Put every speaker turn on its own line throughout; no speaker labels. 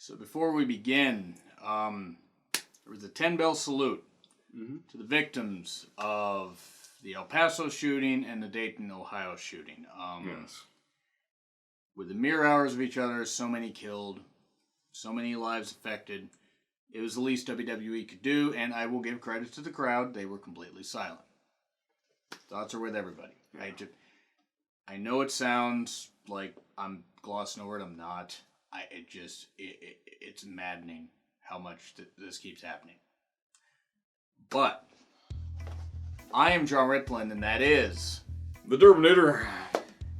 So before we begin, there was a 10-bell salute to the victims of the El Paso shooting and the Dayton, Ohio shooting.
Yes.
With the mere hours of each other, so many killed, so many lives affected. It was the least WWE could do, and I will give credit to the crowd. They were completely silent. Thoughts are with everybody.
Yeah.
I know it sounds like I'm glossing over it. I'm not. It's maddening how much this keeps happening. But I am John Ritland, and that is
The Derbinator.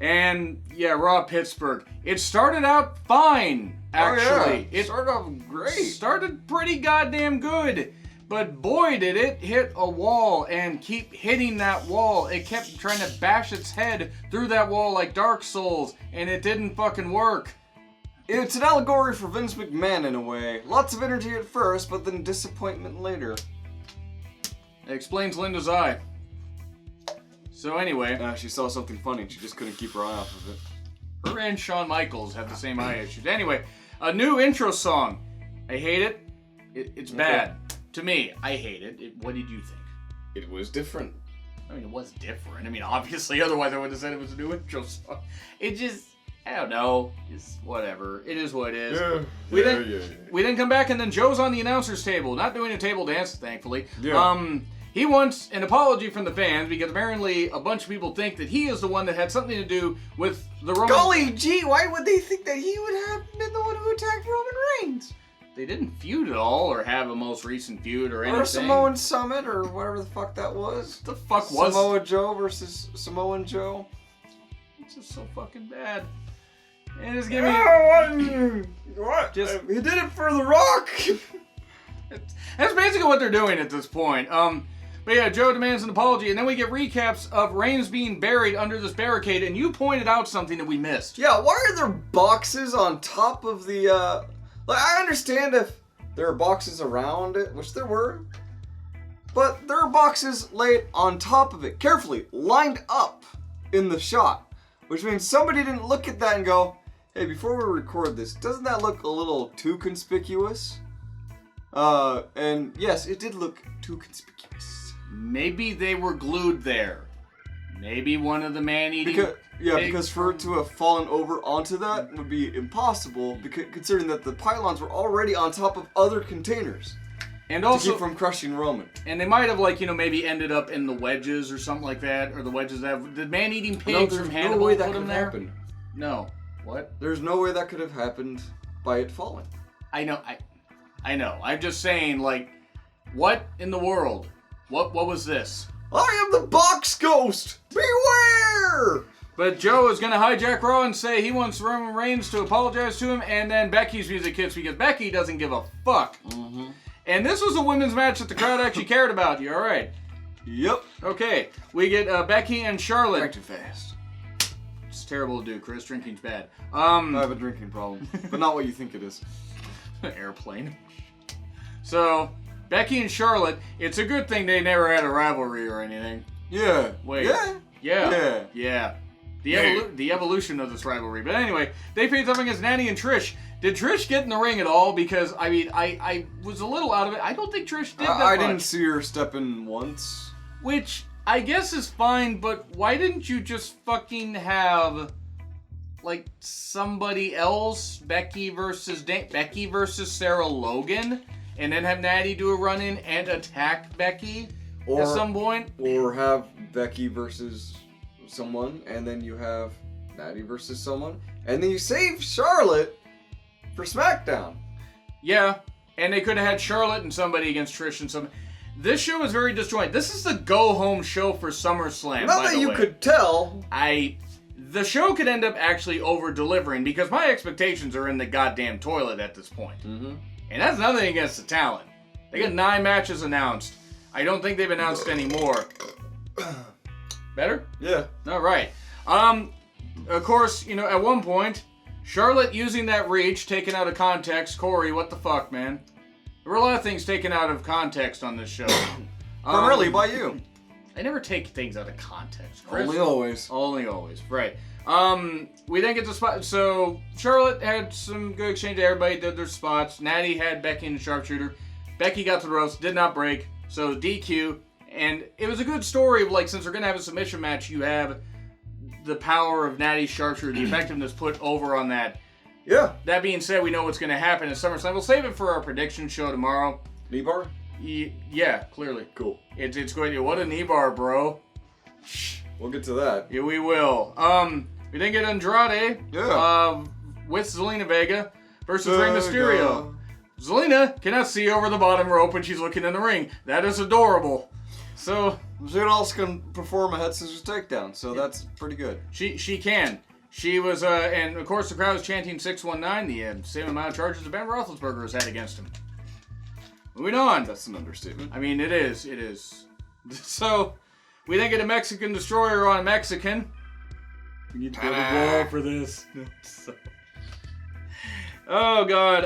And yeah, Raw Pittsburgh. It started out fine, actually.
It started off great.
Started pretty goddamn good. But boy, did it hit a wall and keep hitting that wall. It kept trying to bash its head through that wall like Dark Souls, and it didn't fucking work.
It's an allegory for Vince McMahon in a way. Lots of energy at first, but then disappointment later.
It explains Linda's eye. So anyway.
She saw something funny and she just couldn't keep her eye off of it.
Her and Shawn Michaels have the same eye issues. Anyway, a new intro song. I hate it. It's bad. To me, I hate it. What did you think?
It was different.
I mean, it was different. I mean, obviously, otherwise I would have said it was a new intro song. It just, I don't know. It's whatever. It is what it is.
Yeah.
We then come back, and then Joe's on the announcer's table, not doing a table dance, thankfully.
Yeah.
He wants an apology from the fans because apparently a bunch of people think that he is the one that had something to do with the Roman...
Golly gee, why would they think that he would have been the one who attacked Roman Reigns?
They didn't feud at all or have a most recent feud or anything.
Or Samoan Summit or whatever the fuck that was.
What the fuck was...
Samoa Joe versus Samoan Joe.
It's just so fucking bad. And it's giving me...
What?
Just...
He did it for The Rock!
That's basically what they're doing at this point. But yeah, Joe demands an apology, and then we get recaps of Reigns being buried under this barricade, and you pointed out something that we missed.
Yeah, why are there boxes on top of the, Like, I understand if there are boxes around it, which there were, but there are boxes laid on top of it, carefully, lined up in the shot, which means somebody didn't look at that and go, hey, before we record this, doesn't that look a little too conspicuous? And yes, it did look too conspicuous.
Maybe they were glued there. Maybe one of the man-eating...
Because for it to have fallen over onto that would be impossible, considering that the pylons were already on top of other containers.
And also...
to keep from crushing Roman.
And they might have, maybe ended up in the wedges or something like that, or the wedges that... The man-eating pigs from Hannibal
no way that
put
could
them
have
there?
happened.
No. What?
There's no way that could have happened by it falling.
I know. I'm just saying, what in the world? What was this?
I am the box ghost! Beware!
But Joe is going to hijack Raw and say he wants Roman Reigns to apologize to him, and then Becky's music hits because Becky doesn't give a fuck.
Mm-hmm.
And this was a women's match that the crowd actually cared about. You all right?
Yep.
Okay, we get Becky and Charlotte.
Back too fast.
It's terrible to do, Chris. Drinking's bad.
I have a drinking problem, but not what you think it is.
Airplane. So, Becky and Charlotte, it's a good thing they never had a rivalry or anything.
Yeah.
Wait.
Yeah.
Yeah. The evolution of this rivalry. But anyway, they faced up against Natty and Trish. Did Trish get in the ring at all? Because, I was a little out of it. I don't think Trish did that much.
I didn't see her step in once.
Which, I guess is fine, but why didn't you just fucking have, somebody else? Becky versus Sarah Logan? And then have Natty do a run-in and attack Becky at some point?
Or have Becky versus someone, and then you have Natty versus someone, and then you save Charlotte for SmackDown.
Yeah, and they could have had Charlotte and somebody against Trish and some... This show is very disjointed. This is the go-home show for SummerSlam,
Not that you could tell.
The show could end up actually over-delivering because my expectations are in the goddamn toilet at this point.
Mm-hmm.
And that's nothing against the talent. They got 9 matches announced. I don't think they've announced any more. Better?
Yeah.
All right. Of course, at one point, Charlotte using that reach, taken out of context. Corey, what the fuck, man? There were a lot of things taken out of context on this show.
Primarily by you.
I never take things out of context, Chris.
Only always.
Only always, right. We then get the spot. So Charlotte had some good exchange. Everybody did their spots. Natty had Becky in the sharpshooter. Becky got to the ropes, did not break. So DQ. And it was a good story of, like, since they're going to have a submission match, you have the power of Natty's sharpshooter, the effectiveness put over on that.
Yeah.
That being said, we know what's going to happen at SummerSlam. We'll save it for our prediction show tomorrow.
Knee bar?
Yeah, clearly.
Cool.
It's going to, what a knee bar, bro.
We'll get to that.
Yeah, we will. We then get Andrade.
Yeah.
With Zelina Vega versus Rey Mysterio. Zelina cannot see over the bottom rope when she's looking in the ring. That is adorable. So
she also can perform a head scissors takedown, so that's pretty good.
She can. She was, and of course the crowd was chanting 619, the same amount of charges that Ben Roethlisberger has had against him. Moving on.
That's an understatement.
I mean, it is. So, we then get a Mexican destroyer on a Mexican. We need to build a wall for this. Oh, God.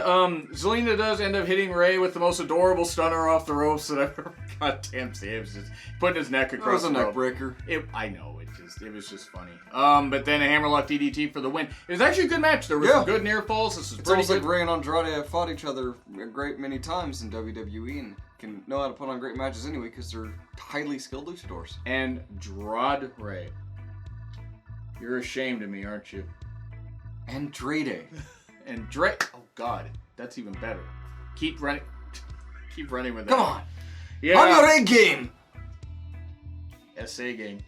Zelina does end up hitting Ray with the most adorable stunner off the ropes that I've ever... God damn, Sam's just putting his neck across the rope.
That was a neck breaker.
I know. It was just funny. But then a hammerlock DDT for the win. It was actually a good match. There were some good near falls. This is
it's
pretty
almost
good.
like Ray and Andrade have fought each other a great many times in WWE and can know how to put on great matches anyway because they're highly skilled luchadors.
And Andrade Ray. You're ashamed of me, aren't you?
Andrade.
Oh, God. That's even better. Keep running with that.
Come on.
Yeah.
On your A game.
SA game.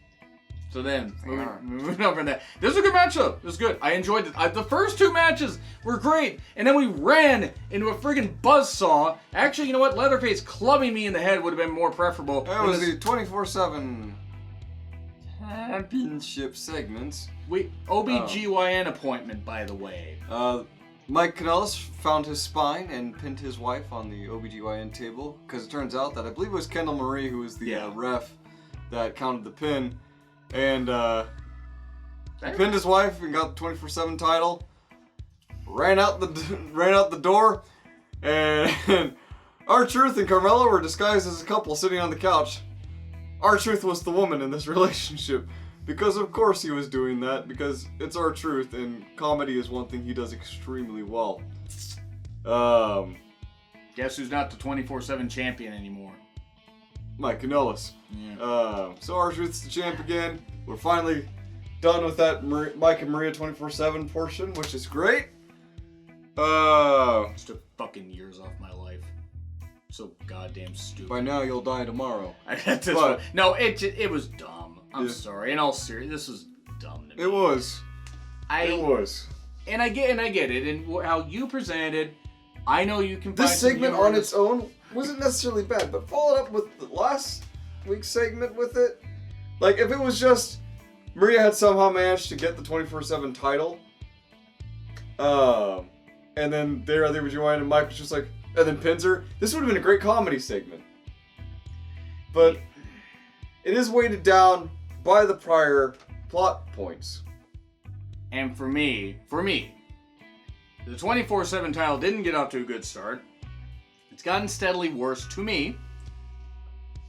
So then, moving on from that. This was a good match, though. It was good. I enjoyed it. The first two matches were great. And then we ran into a friggin' buzzsaw. Actually, you know what? Leatherface clubbing me in the head would have been more preferable.
That was the 24/7 championship segments.
OBGYN appointment, by the way.
Mike Kanellis found his spine and pinned his wife on the OBGYN table. Because it turns out that I believe it was Kendall Marie who was the ref that counted the pin. And he pinned his wife and got the 24/7 title. Ran out the door, and R-Truth and Carmella were disguised as a couple sitting on the couch. R-Truth was the woman in this relationship, because of course he was doing that, because it's R-Truth, and comedy is one thing he does extremely well.
Guess who's not the 24/7 champion anymore?
Mike Kanellis.
Yeah.
So R-Truth's the champ again. We're finally done with that Mike and Maria 24/7 portion, which is great.
Just took fucking years off my life. So goddamn stupid.
By now you'll die tomorrow.
No, it was dumb. I'm sorry. In all seriousness, this was dumb to me.
It was.
It was. And I get it. And how you presented it, I know you can.
This segment on its own wasn't necessarily bad, but followed up with the last week's segment with it. Like, if it was just Maria had somehow managed to get the 24/7 title, and then there was Joanne and Mike was just like, and then pins her, this would have been a great comedy segment. But it is weighted down by the prior plot points.
And for me, the 24/7 title didn't get off to a good start. It's gotten steadily worse to me.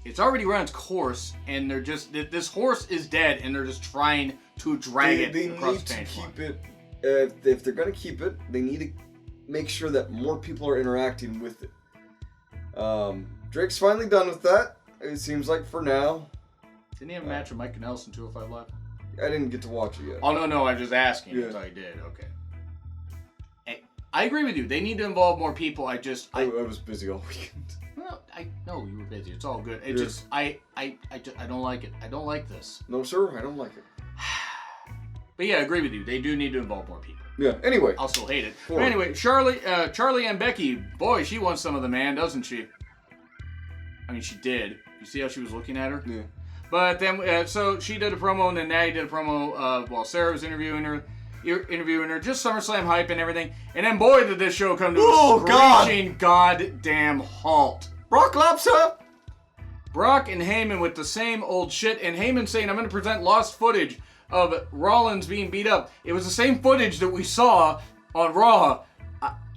It's already run its course, and they're just, this horse is dead, and they're just trying to drag it across the finish line.
They need to keep it, if they're going to keep it, they need to make sure that more people are interacting with it. Drake's finally done with that, it seems like, for now.
Didn't he have a match with Mike Kanellis in 205 Live?
I didn't get to watch it yet.
Oh, no, I'm just asking. Yeah. I thought he did, okay. I agree with you. They need to involve more people. I
was busy all weekend.
Well, I know you were busy. It's all good. It just, I don't like it. I don't like this.
No, sir, I don't like it.
But yeah, I agree with you. They do need to involve more people.
Yeah, anyway.
I'll still hate it. But anyway, Charlie and Becky, boy, she wants some of the man, doesn't she? I mean, she did. You see how she was looking at her?
Yeah.
But then, so she did a promo, and then Natty did a promo while Sarah was interviewing her, just SummerSlam hype and everything. And then, boy, did this show come to a screeching goddamn halt.
Brock Lesnar!
Brock and Heyman with the same old shit, and Heyman saying, I'm going to present lost footage of Rollins being beat up. It was the same footage that we saw on Raw.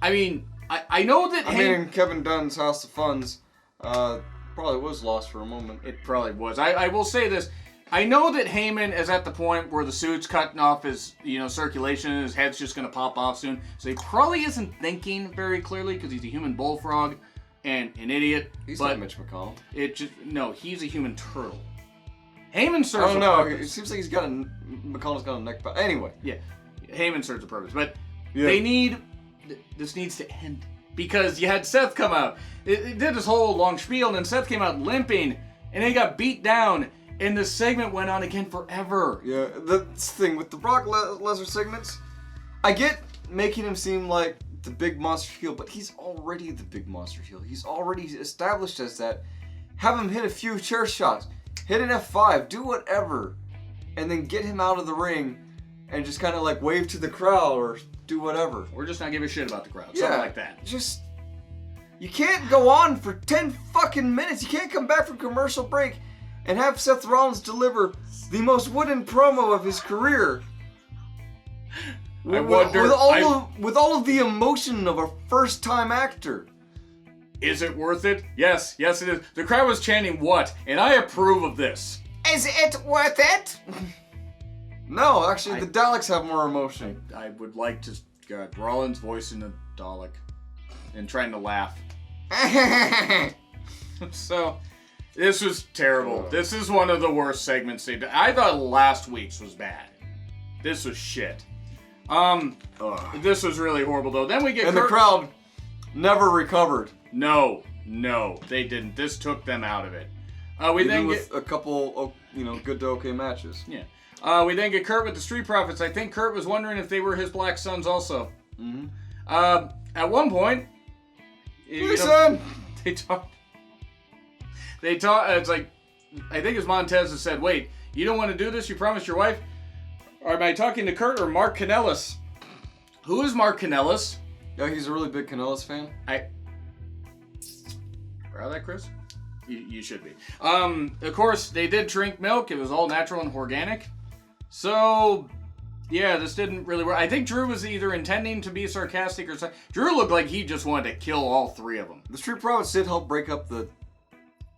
I mean, I know that
in Kevin Dunn's House of Funds, probably was lost for a moment.
It probably was. I will say this. I know that Heyman is at the point where the suit's cutting off his, circulation and his head's just going to pop off soon. So he probably isn't thinking very clearly because he's a human bullfrog and an idiot.
He's not Mitch McConnell.
He's a human turtle. Heyman serves
I don't
a
know.
purpose.
It seems like McConnell's got a neck power. Anyway.
Yeah. Heyman serves a purpose. But this needs to end. Because you had Seth come out. It did this whole long spiel, and then Seth came out limping, and he got beat down, and the segment went on again forever.
Yeah, the thing with the Brock Lesnar segments, I get making him seem like the big monster heel, but he's already the big monster heel. He's already established as that. Have him hit a few chair shots, hit an F5, do whatever, and then get him out of the ring and just kind of like wave to the crowd or do whatever.
Or just not give a shit about the crowd. Something like that.
You can't go on for 10 fucking minutes. You can't come back from commercial break and have Seth Rollins deliver the most wooden promo of his career. With all of the emotion of a first-time actor.
Is it worth it? Yes, it is. The crowd was chanting what? And I approve of this.
Is it worth it? No, actually, the Daleks have more emotion.
I would like to get Rollins voicing a Dalek and trying to laugh. So, this was terrible. This is one of the worst segments they did. I thought last week's was bad. This was shit. This was really horrible though. Then we get
the crowd never recovered.
No, they didn't. This took them out of it. We then get
a couple, good to okay matches.
Yeah. We then get Kurt with the Street Profits. I think Kurt was wondering if they were his black sons also.
Mm-hmm.
At one point,
son.
They talk. It's like, I think it's Montez that said, "Wait, you don't want to do this? You promised your wife." Or am I talking to Kurt or Mark Kanellis? Who is Mark Kanellis?
Yeah, he's a really big Kanellis fan.
Proud of that, Chris? You should be. Of course, they did drink milk. It was all natural and organic. So, yeah, this didn't really work. I think Drew was either intending to be sarcastic or something. Drew looked like he just wanted to kill all three of them.
The Street Profits did help break up the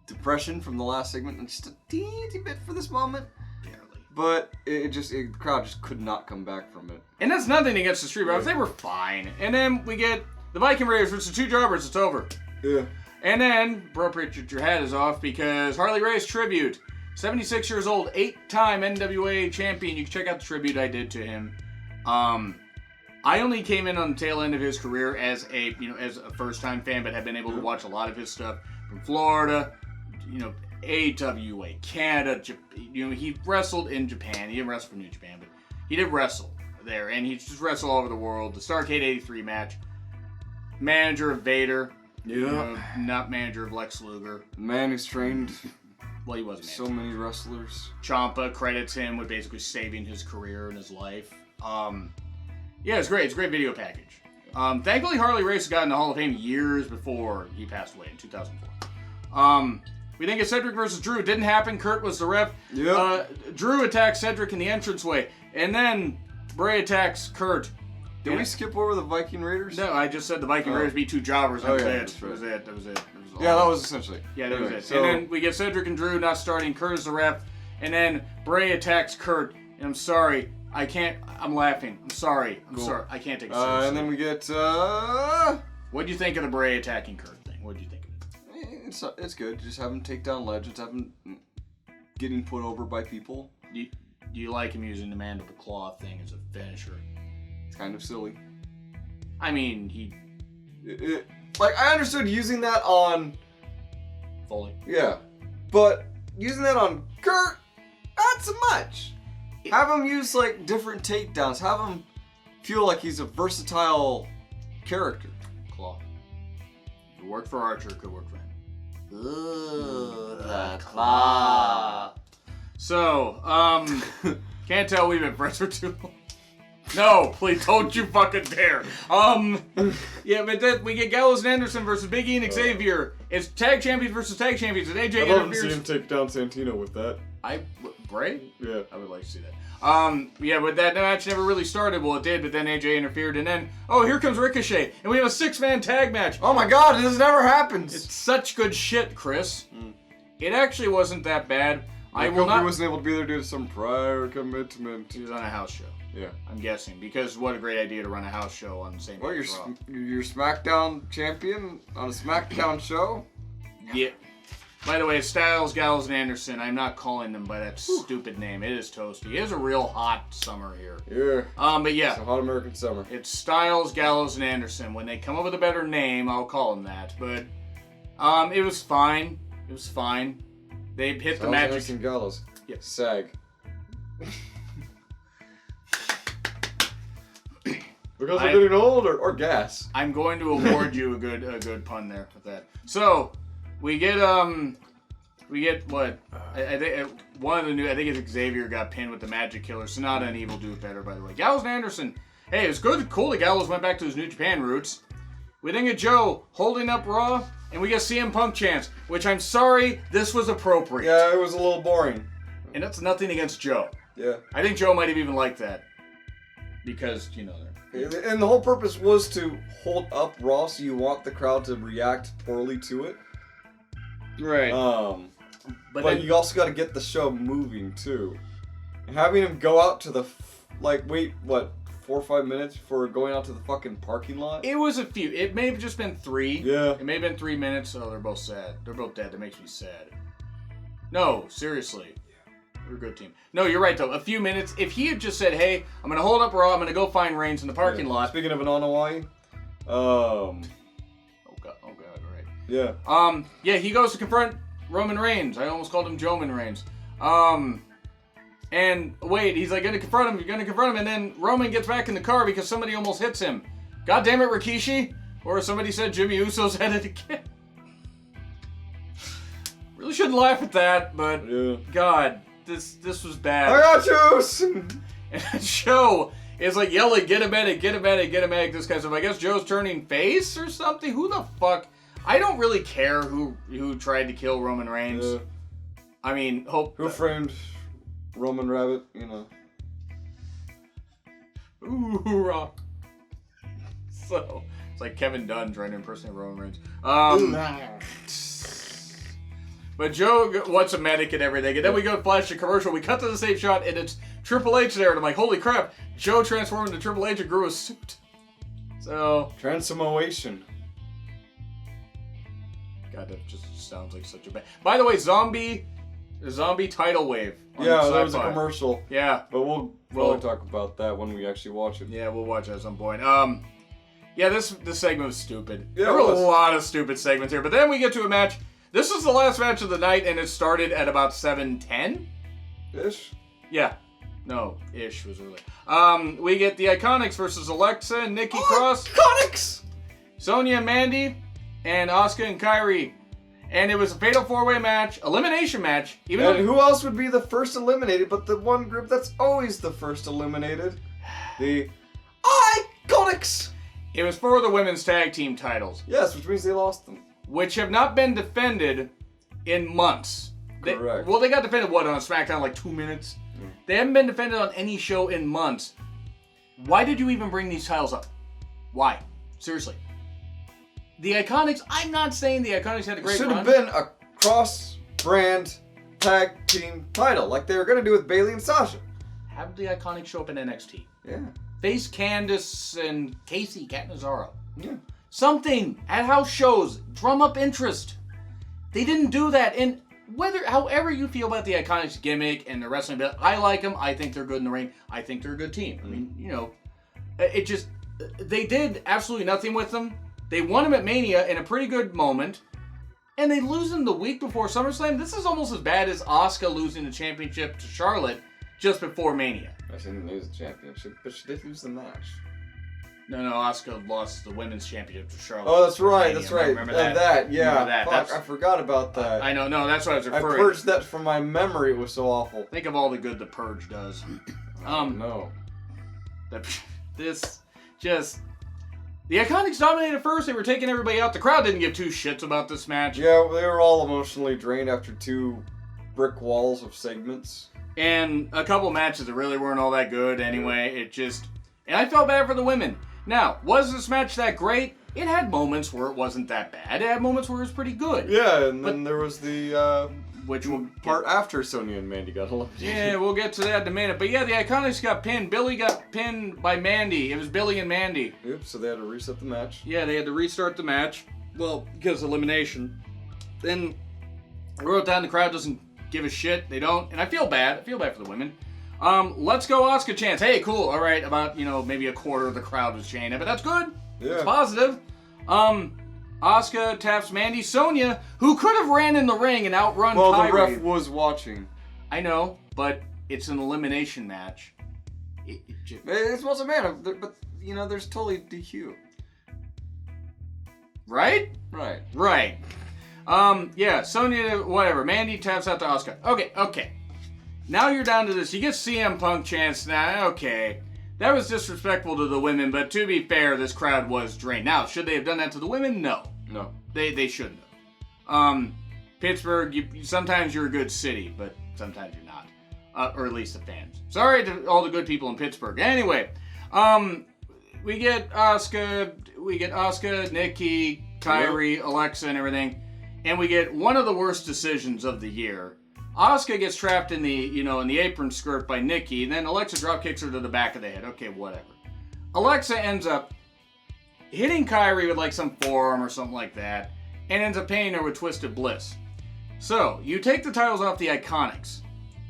depression from the last segment, and just a teeny bit for this moment.
Barely.
But the crowd just could not come back from it.
And that's nothing against the Street Profits. They were fine. And then we get the Viking Raiders versus the two jobbers. It's over.
Yeah.
And then, appropriate your hat is off because Harley Race tribute. 76 years old, 8-time NWA champion. You can check out the tribute I did to him. I only came in on the tail end of his career as a first-time fan, but have been able to watch a lot of his stuff from Florida, AWA, Canada. He wrestled in Japan. He didn't wrestle for New Japan, but he did wrestle there, and he just wrestled all over the world. The Starrcade '83 match. Manager of Vader.
Yeah.
Not manager of Lex Luger.
Man who's trained.
Well, he wasn't.
So many wrestlers.
Ciampa credits him with basically saving his career and his life. Yeah, it's great. It's a great video package. Thankfully, Harley Race got in the Hall of Fame years before he passed away in 2004. We think it's Cedric versus Drew. It didn't happen. Kurt was the ref.
Yep.
Drew attacks Cedric in the entranceway. And then Bray attacks Kurt.
Did we skip over the Viking Raiders?
No, I just said the Viking Raiders beat two jobbers. That was it.
That's right.
That was it.
Yeah, that was essentially.
Yeah, that was it. So, and then we get Cedric and Drew not starting. Kurt is the ref. And then Bray attacks Kurt. And I'm sorry. I can't. I'm laughing. I'm sorry. I'm sorry. I can't take it seriously.
And then we get.
What'd you think of the Bray attacking Kurt thing? What'd you think of it?
It's good. Just have him take down legends. Have him getting put over by people.
Do you like him using the mandible claw thing as a finisher?
It's kind of silly.
I mean,
I understood using that on
Foley.
Yeah, but using that on Kurt, not so much. Have him use different takedowns. Have him feel like he's a versatile character.
Claw. It worked for Archer. Could work for him.
Ooh, the claw.
So, can't tell we've been friends for too long. No, please don't you fucking dare. Yeah, but then we get Gallows and Anderson versus Big E and Xavier. It's tag champions versus tag champions, and AJ
I'd love to see him take down Santino with that.
Bray?
Yeah.
I would like to see that. Yeah, but that match never really started. Well, it did, but then AJ interfered, and then, here comes Ricochet, and we have a 6-man tag match.
Oh my god, this never happens.
It's such good shit, Chris. It actually wasn't that bad. I will
Kofi
not.
wasn't able to be there due to some prior commitment.
He was on a house show.
Yeah.
I'm guessing because what a great idea to run a house show on the same.
Well,
day
you're
as Raw.
you're SmackDown champion on a SmackDown show.
Yeah. By the way, Styles, Gallows, and Anderson. I'm not calling them by that stupid name. It is toasty. It is a real hot summer here.
Yeah.
But yeah.
It's a hot American summer.
It's Styles, Gallows, and Anderson. When they come up with a better name, I'll call them that. But it was fine. It was fine. They hit the magic.
Anderson, Gallows.
Yeah.
SAG. Because I'm getting old, or gas.
I'm going to award you a good pun there with that. So we get what I think one of the new. I think it's Xavier got pinned with the Magic Killer. Sonata and Evil do it better, by the way. Gallows and Anderson. Hey, it was cool that Gallows went back to his New Japan roots. We then get Joe holding up Raw, and we get CM Punk chants, which I'm sorry, this was appropriate.
Yeah, it was a little boring.
And that's nothing against Joe.
Yeah.
I think Joe might have even liked that. Because,
And the whole purpose was to hold up Raw, so you want the crowd to react poorly to it.
Right.
But then, you also got to get the show moving, too. And having him go out to the, wait, what, 4 or 5 minutes before going out to the fucking parking lot?
It was a few. It may have just been 3.
Yeah.
It may have been 3 minutes. Oh, they're both sad. They're both dead. That makes me sad. No, seriously. We're a good team. No, you're right, though. A few minutes. If he had just said, hey, I'm going to hold up Raw, I'm going to go find Reigns in the parking lot.
Speaking of an Hawaii,
Oh, God, right.
yeah.
Yeah, he goes to confront Roman Reigns. I almost called him Joman Reigns. And wait, he's like going to confront him, and then Roman gets back in the car because somebody almost hits him. God damn it, Rikishi. Or somebody said Jimmy Uso's at it again. Really shouldn't laugh at that, but
Yeah.
God, this was bad.
I got juice!
And Joe is like yelling, get a medic, this kind of stuff. I guess Joe's turning face or something? Who the fuck? I don't really care who tried to kill Roman Reigns.
Yeah.
I mean,
Who framed Roman Rabbit,
Hoorah. So, it's like Kevin Dunn trying to impersonate Roman Reigns. But Joe wants a medic and everything. And then we go flash to commercial. We cut to the same shot, and it's Triple H there. And I'm like, holy crap. Joe transformed into Triple H and grew a suit. So...
Transformation.
God, that just sounds like such a bad... By the way, zombie tidal wave.
Yeah, that was a commercial.
Yeah.
But we'll probably talk about that when we actually watch it.
Yeah, we'll watch it at some point. Yeah, this segment was stupid.
Yeah,
there were a lot of stupid segments here. But then we get to a match. This is the last match of the night, and it started at about 7:10?
Ish?
Yeah. No, ish was early. We get the Iconics versus Alexa and Nikki Cross.
Iconics!
Sonya and Mandy, and Asuka and Kairi. And it was a fatal 4-way match, elimination match.
And who else would be the first eliminated but the one group that's always the first eliminated? The Iconics!
It was for the women's tag team titles.
Yes, which means they lost them.
Which have not been defended in months.
Correct.
They got defended, on SmackDown, like 2 minutes? Mm. They haven't been defended on any show in months. Why did you even bring these titles up? Why? Seriously. The Iconics, I'm not saying the Iconics had a great run.
It should have been a cross-brand tag team title, like they were going to do with Bayley and Sasha.
Have the Iconics show up in NXT.
Yeah.
Face Candice and Casey Catanzaro.
Yeah.
Something at house shows. Drum up interest. They didn't do that. And however you feel about the Iconics gimmick and the wrestling, but I like them. I think they're good in the ring. I think they're a good team. I mean, they did absolutely nothing with them. They won them at Mania in a pretty good moment. And they lose them the week before SummerSlam. This is almost as bad as Asuka losing the championship to Charlotte just before Mania.
She didn't lose the championship, but she did lose the match.
No, Asuka lost the women's championship to Charlotte.
Oh, that's right,
Mania.
that's right.
Remember that?
Yeah.
Remember that.
Fuck, I forgot about that.
I know, no, that's what I was
I
referring
purged that from my memory, it was so awful.
Think of all the good the Purge does.
No.
The Iconics dominated first. They were taking everybody out. The crowd didn't give two shits about this match.
Yeah, they were all emotionally drained after 2 brick walls of segments.
And a couple matches that really weren't all that good anyway. And I felt bad for the women. Now, was this match that great? It had moments where it wasn't that bad. It had moments where it was pretty good.
Yeah, and then there was the
which will
part after Sonya and Mandy got eliminated.
Yeah, we'll get to that in a minute. But yeah, the Iconics got pinned. Billy got pinned by Mandy. It was Billy and Mandy.
Yep, so they had to reset the match.
Yeah, they had to restart the match. Well, because of elimination. Then I wrote down the crowd doesn't give a shit. They don't. And I feel bad. I feel bad for the women. Let's go Asuka chants. Hey, cool. All right, about, maybe a quarter of the crowd was chanting it, but that's good.
Yeah.
It's positive. Asuka taps Mandy. Sonya, who could have ran in the ring and outrun
Well,
Kyrie.
the ref was watching.
I know, but it's an elimination match.
It wasn't man, but there's totally DQ.
Right?
Right.
Right. Yeah, Sonya, whatever. Mandy taps out to Asuka. Okay. Now you're down to this. You get CM Punk chants now. Okay. That was disrespectful to the women, but to be fair, this crowd was drained. Now, should they have done that to the women? No.
No.
They shouldn't have. Pittsburgh, sometimes you're a good city, but sometimes you're not. Or at least the fans. Sorry to all the good people in Pittsburgh. Anyway, we get Asuka, Nikki, Kyrie, Alexa, and everything. And we get one of the worst decisions of the year. Asuka gets trapped in the apron skirt by Nikki, and then Alexa drop kicks her to the back of the head. Okay, whatever. Alexa ends up hitting Kyrie with like some forearm or something like that, and ends up pinning her with Twisted Bliss. So, you take the titles off the Iconics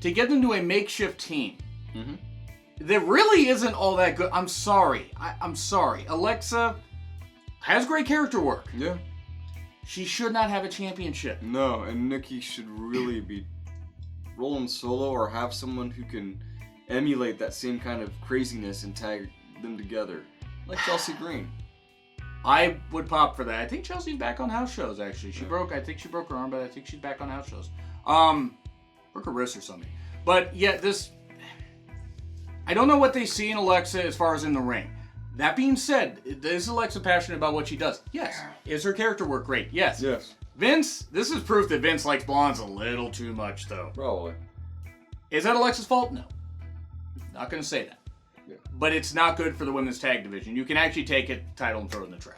to get them to a makeshift team.
Mm-hmm.
That really isn't all that good. I'm sorry. I'm sorry. Alexa has great character work.
Yeah.
She should not have a championship.
No, and Nikki should really be rolling solo or have someone who can emulate that same kind of craziness and tag them together. Like Chelsea Green.
I would pop for that. I think Chelsea's back on house shows, actually. I think she broke her arm, but I think she's back on house shows. Broke her wrist or something. But yeah, I don't know what they see in Alexa as far as in the ring. That being said, is Alexa passionate about what she does? Yes. Is her character work great? Yes.
Yes.
Vince, this is proof that Vince likes blondes a little too much, though.
Probably.
Is that Alexa's fault? No. Not going to say that.
Yeah.
But it's not good for the women's tag division. You can actually take it, title, and throw it in the trash.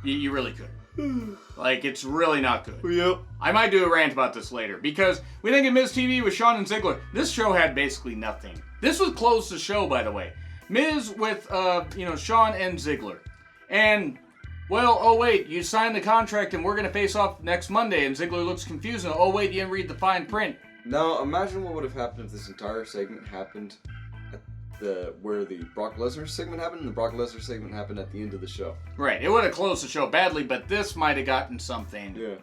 You really could. Like, it's really not good.
Yep.
I might do a rant about this later, because we think of Miz TV with Shawn and Ziggler. This show had basically nothing. This was close to show, by the way. Miz with, Shawn and Ziggler. And, well, oh wait, you signed the contract and we're going to face off next Monday, and Ziggler looks confused, and oh wait, you didn't read the fine print.
Now, imagine what would have happened if this entire segment happened at where the Brock Lesnar segment happened, and the Brock Lesnar segment happened at the end of the show.
Right, it would have closed the show badly, but this might have gotten something.
Yeah.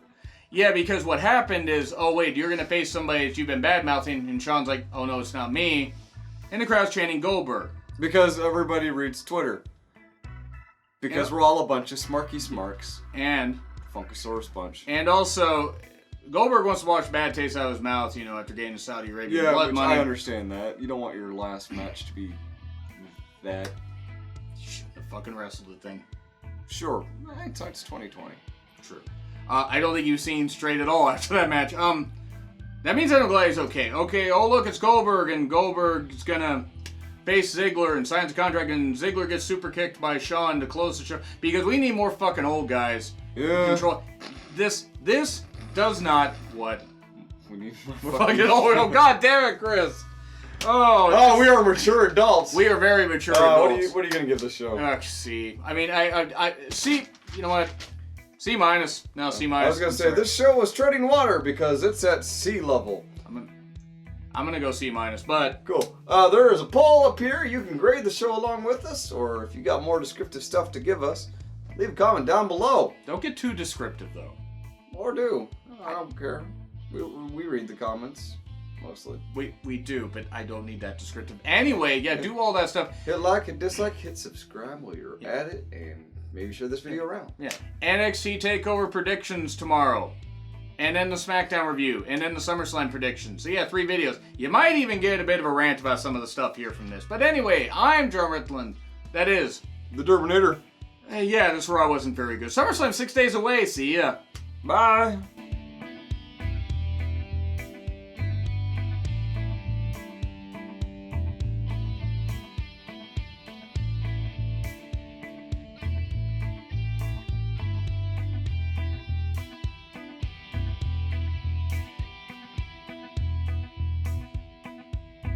Yeah, because what happened is, oh wait, you're going to face somebody that you've been bad-mouthing, and Shawn's like, oh no, it's not me. And the crowd's chanting Goldberg.
Because everybody reads Twitter. Because we're all a bunch of smarky smarks.
And
Funkasaurus bunch.
And also, Goldberg wants to wash bad taste out of his mouth, after getting the Saudi Arabian blood money.
I understand that. You don't want your last match to be that.
You shouldn't have fucking wrestled the thing.
Sure. Hindsight's 2020.
True. I don't think you've seen straight at all after that match. That means Adam Glad okay. Okay, oh look, it's Goldberg, and Goldberg's gonna face Ziggler and signs a contract, and Ziggler gets super kicked by Shawn to close the show, because we need more fucking old guys to control. This does not what
we need
fucking old. Oh god damn it, Chris. Oh,
we are mature adults.
We are very mature adults.
What are you gonna give this show?
C. I mean, I C. You know what? C minus. No, C minus.
I was gonna say this show was treading water because it's at sea level.
I'm gonna go C minus, but
cool. There is a poll up here. You can grade the show along with us, or if you got more descriptive stuff to give us, leave a comment down below.
Don't get too descriptive though.
Or do. I don't care. We read the comments mostly.
We do, but I don't need that descriptive. Anyway, yeah, do all that stuff.
Hit like, hit dislike, hit subscribe while you're at it, and maybe share this video around.
Yeah. NXT TakeOver predictions tomorrow. And then the SmackDown review. And then the SummerSlam predictions. So yeah, 3 videos. You might even get a bit of a rant about some of the stuff here from this. But anyway, I'm Joe Ritland. That is
the Durbinator.
Yeah, this Raw wasn't very good. SummerSlam 6 days away. See ya.
Bye.